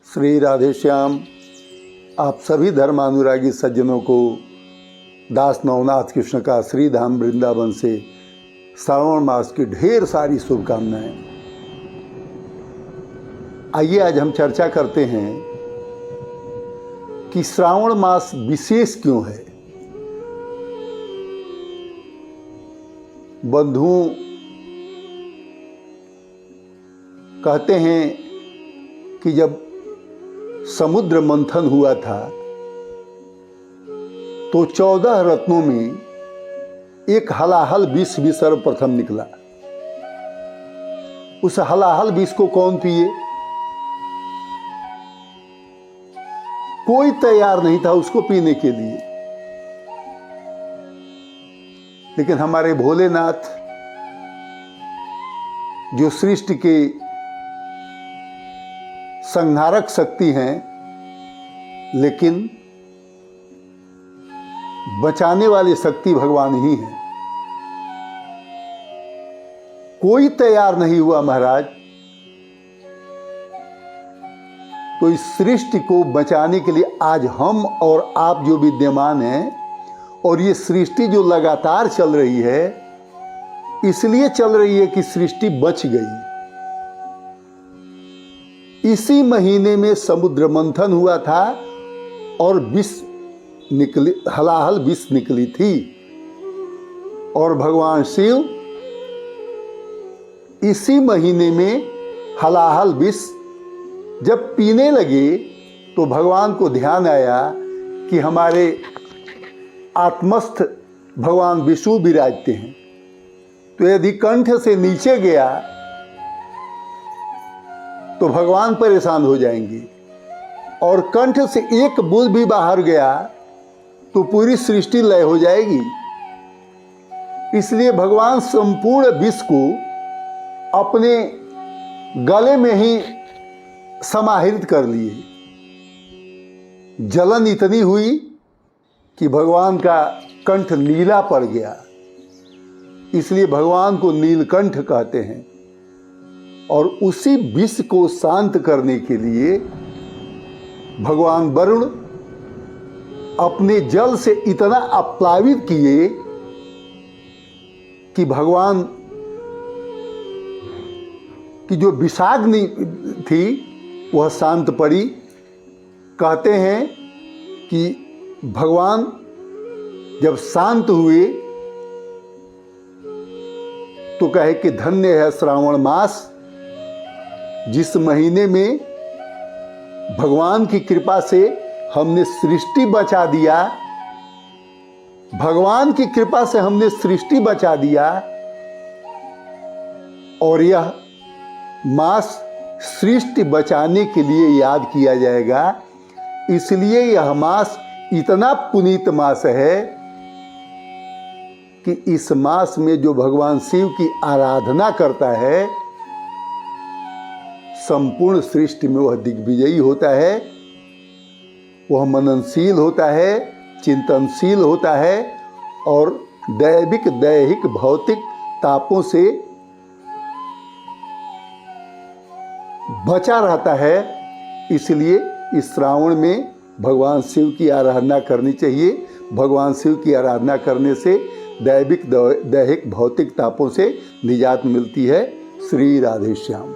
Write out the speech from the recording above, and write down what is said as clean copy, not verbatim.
श्री राधे श्याम। आप सभी धर्मानुरागी सज्जनों को दास नवनाथ कृष्ण का श्री धाम वृंदावन से श्रावण मास की ढेर सारी शुभकामनाएं। आइए आज हम चर्चा करते हैं कि श्रावण मास विशेष क्यों है। बंधुओं, कहते हैं कि जब समुद्र मंथन हुआ था तो 14 रत्नों में एक हलाहल विष भी सर्वप्रथम निकला। उस हलाहल विष को कौन पिए? कोई तैयार नहीं था उसको पीने के लिए। लेकिन हमारे भोलेनाथ जो सृष्टि के संहारक शक्ति हैं, लेकिन बचाने वाली शक्ति भगवान ही हैं। कोई तैयार नहीं हुआ महाराज, तो इस सृष्टि को बचाने के लिए आज हम और आप जो विद्यमान हैं, और ये सृष्टि जो लगातार चल रही है, इसलिए चल रही है कि सृष्टि बच गई। इसी महीने में समुद्र मंथन हुआ था और विष निकली, हलाहल विष निकली थी। और भगवान शिव इसी महीने में हलाहल विष जब पीने लगे तो भगवान को ध्यान आया कि हमारे आत्मस्थ भगवान विष्णु विराजते हैं, तो यदि कंठ से नीचे गया तो भगवान परेशान हो जाएंगे, और कंठ से एक बूंद भी बाहर गया तो पूरी सृष्टि लय हो जाएगी। इसलिए भगवान संपूर्ण विष को अपने गले में ही समाहित कर लिए। जलन इतनी हुई कि भगवान का कंठ नीला पड़ गया, इसलिए भगवान को नीलकंठ कहते हैं। और उसी विष को शांत करने के लिए भगवान वरुण अपने जल से इतना आप्लावित किए कि भगवान की जो विषाग्नि थी वह शांत पड़ी। कहते हैं कि भगवान जब शांत हुए तो कहे कि धन्य है श्रावण मास, जिस महीने में भगवान की कृपा से हमने सृष्टि बचा दिया। भगवान की कृपा से हमने सृष्टि बचा दिया, और यह मास सृष्टि बचाने के लिए याद किया जाएगा। इसलिए यह मास इतना पुनीत मास है कि इस मास में जो भगवान शिव की आराधना करता है, संपूर्ण सृष्टि में वह दिग्विजयी होता है, वह मननशील होता है, चिंतनशील होता है, और दैविक दैहिक भौतिक तापों से बचा रहता है। इसलिए इस श्रावण में भगवान शिव की आराधना करनी चाहिए। भगवान शिव की आराधना करने से दैविक दैहिक भौतिक तापों से निजात मिलती है। श्री राधे श्याम।